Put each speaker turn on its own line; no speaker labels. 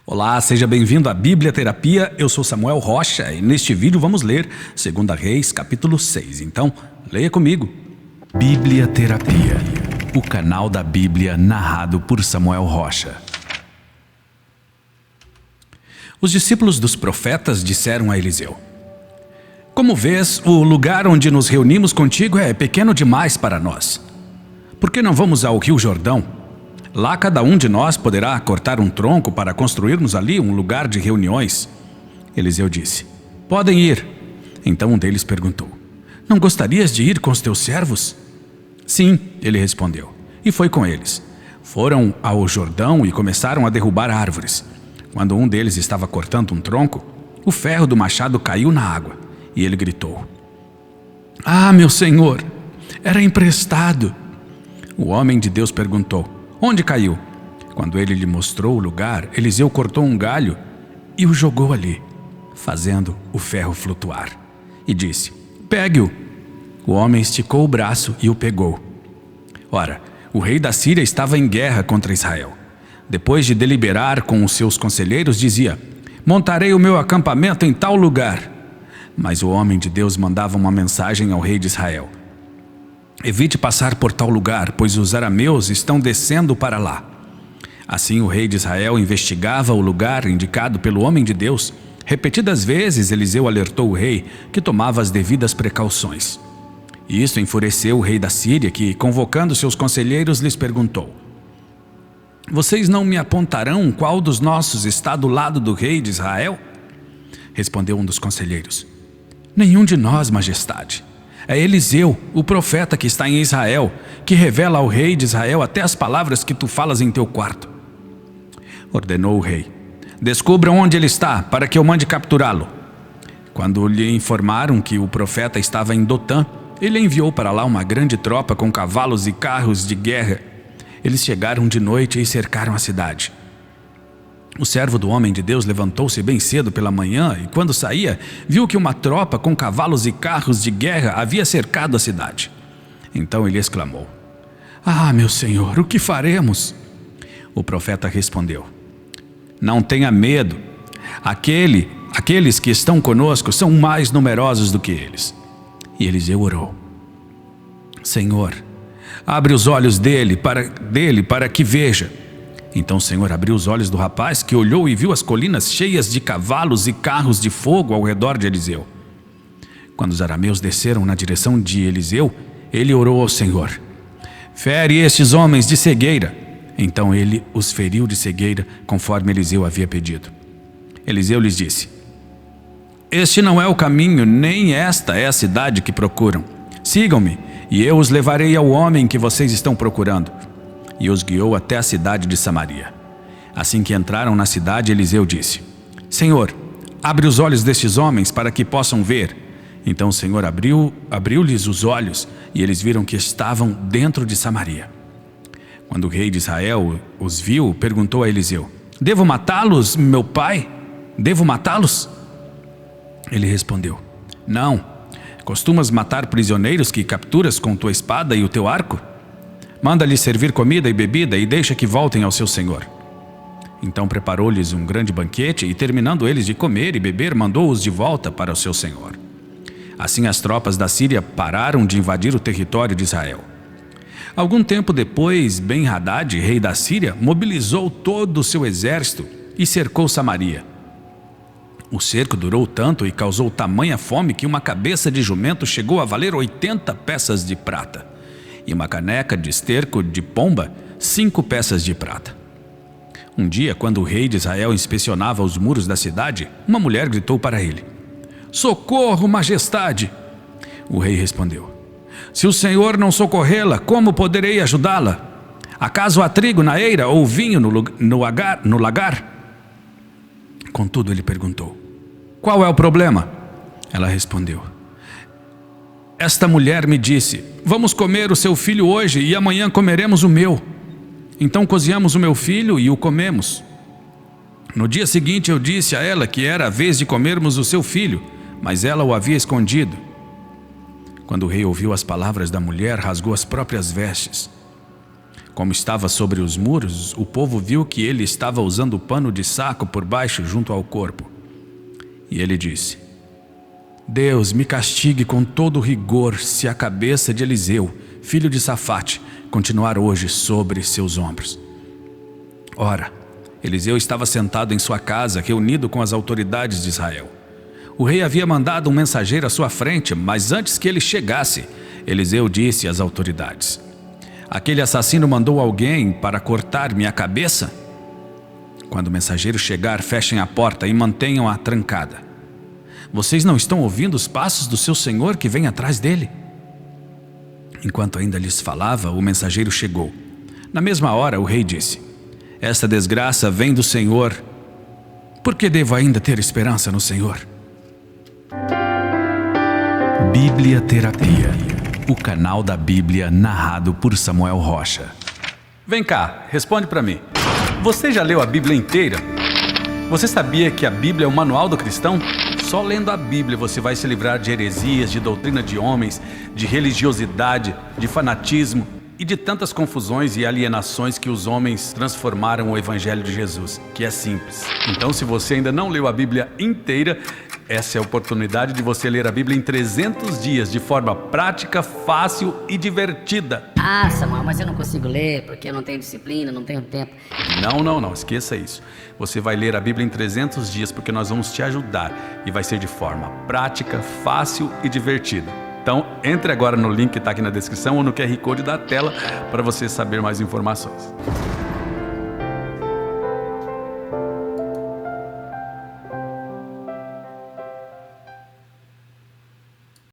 Olá, seja bem-vindo à Bíblia Terapia. Eu sou Samuel Rocha e neste vídeo vamos ler 2 Reis, capítulo 6. Então, leia comigo. Bíblia Terapia, o canal da Bíblia narrado por Samuel Rocha. Os discípulos dos profetas disseram a Eliseu: Como vês, o lugar onde nos reunimos contigo é pequeno demais para nós. Por que não vamos ao Rio Jordão? Lá cada um de nós poderá cortar um tronco para construirmos ali um lugar de reuniões. Eliseu disse: Podem ir. Então um deles perguntou: Não gostarias de ir com os teus servos? Sim, ele respondeu, e foi com eles. Foram ao Jordão e começaram a derrubar árvores. Quando um deles estava cortando um tronco, o ferro do machado caiu na água, e ele gritou: Ah, meu senhor, era emprestado. O homem de Deus perguntou: Onde caiu? Quando ele lhe mostrou o lugar, Eliseu cortou um galho e o jogou ali, fazendo o ferro flutuar. E disse: Pegue-o. O homem esticou o braço e o pegou. Ora, o rei da Síria estava em guerra contra Israel. Depois de deliberar com os seus conselheiros, dizia: Montarei o meu acampamento em tal lugar. Mas o homem de Deus mandava uma mensagem ao rei de Israel: Evite passar por tal lugar, pois os arameus estão descendo para lá. Assim o rei de Israel investigava o lugar indicado pelo homem de Deus. Repetidas vezes Eliseu alertou o rei que tomava as devidas precauções. Isso enfureceu o rei da Síria, que, convocando seus conselheiros, lhes perguntou: Vocês não me apontarão qual dos nossos está do lado do rei de Israel? Respondeu um dos conselheiros: Nenhum de nós, majestade. É Eliseu, o profeta que está em Israel, que revela ao rei de Israel até as palavras que tu falas em teu quarto. Ordenou o rei: Descubram onde ele está, para que eu mande capturá-lo. Quando lhe informaram que o profeta estava em Dotã, ele enviou para lá uma grande tropa com cavalos e carros de guerra. Eles chegaram de noite e cercaram a cidade. O servo do homem de Deus levantou-se bem cedo pela manhã e, quando saía, viu que uma tropa com cavalos e carros de guerra havia cercado a cidade. Então ele exclamou: Ah, meu senhor, o que faremos? O profeta respondeu: Não tenha medo. Aqueles que estão conosco são mais numerosos do que eles. E Eliseu orou: Senhor, abre os olhos dele para que veja. Então o Senhor abriu os olhos do rapaz, que olhou e viu as colinas cheias de cavalos e carros de fogo ao redor de Eliseu. Quando os arameus desceram na direção de Eliseu, ele orou ao Senhor: Fere estes homens de cegueira. Então ele os feriu de cegueira, conforme Eliseu havia pedido. Eliseu lhes disse: Este não é o caminho, nem esta é a cidade que procuram. Sigam-me, e eu os levarei ao homem que vocês estão procurando. E os guiou até a cidade de Samaria. Assim que entraram na cidade, Eliseu disse: Senhor, abre os olhos destes homens para que possam ver. Então o Senhor abriu-lhes os olhos, e eles viram que estavam dentro de Samaria. Quando o rei de Israel os viu, perguntou a Eliseu: Devo matá-los, meu pai? Devo matá-los? Ele respondeu: Não. Costumas matar prisioneiros que capturas com tua espada e o teu arco? Manda-lhes servir comida e bebida e deixa que voltem ao seu senhor. Então preparou-lhes um grande banquete e, terminando eles de comer e beber, mandou-os de volta para o seu senhor. Assim as tropas da Síria pararam de invadir o território de Israel. Algum tempo depois, Ben-Hadad, rei da Síria, mobilizou todo o seu exército e cercou Samaria. O cerco durou tanto e causou tamanha fome que uma cabeça de jumento chegou a valer 80 peças de prata. E uma caneca de esterco de pomba, 5 peças de prata. Um dia, quando o rei de Israel inspecionava os muros da cidade, uma mulher gritou para ele: Socorro, majestade! O rei respondeu: Se o senhor não socorrê-la, como poderei ajudá-la? Acaso há trigo na eira ou vinho no lagar? Contudo, ele perguntou: Qual é o problema? Ela respondeu: Esta mulher me disse: Vamos comer o seu filho hoje e amanhã comeremos o meu. Então cozinhamos o meu filho e o comemos. No dia seguinte eu disse a ela que era a vez de comermos o seu filho, mas ela o havia escondido. Quando o rei ouviu as palavras da mulher, rasgou as próprias vestes. Como estava sobre os muros, o povo viu que ele estava usando o pano de saco por baixo junto ao corpo. E ele disse: Deus me castigue com todo rigor se a cabeça de Eliseu, filho de Safate, continuar hoje sobre seus ombros. Ora, Eliseu estava sentado em sua casa, reunido com as autoridades de Israel. O rei havia mandado um mensageiro à sua frente, mas antes que ele chegasse, Eliseu disse às autoridades: Aquele assassino mandou alguém para cortar minha cabeça? Quando o mensageiro chegar, fechem a porta e mantenham-a trancada. Vocês não estão ouvindo os passos do seu senhor que vem atrás dele? Enquanto ainda lhes falava, o mensageiro chegou. Na mesma hora, o rei disse: Esta desgraça vem do Senhor. Por que devo ainda ter esperança no Senhor? Bíblia Terapia, o canal da Bíblia narrado por Samuel Rocha. Vem cá, responde para mim. Você já leu a Bíblia inteira? Você sabia que a Bíblia é o manual do cristão? Só lendo a Bíblia você vai se livrar de heresias, de doutrina de homens, de religiosidade, de fanatismo e de tantas confusões e alienações que os homens transformaram o Evangelho de Jesus, que é simples. Então, se você ainda não leu a Bíblia inteira, essa é a oportunidade de você ler a Bíblia em 300 dias, de forma prática, fácil e divertida.
Ah, Samuel, mas eu não consigo ler porque eu não tenho disciplina, não tenho tempo.
Não, esqueça isso. Você vai ler a Bíblia em 300 dias porque nós vamos te ajudar e vai ser de forma prática, fácil e divertida. Então, entre agora no link que está aqui na descrição ou no QR Code da tela para você saber mais informações.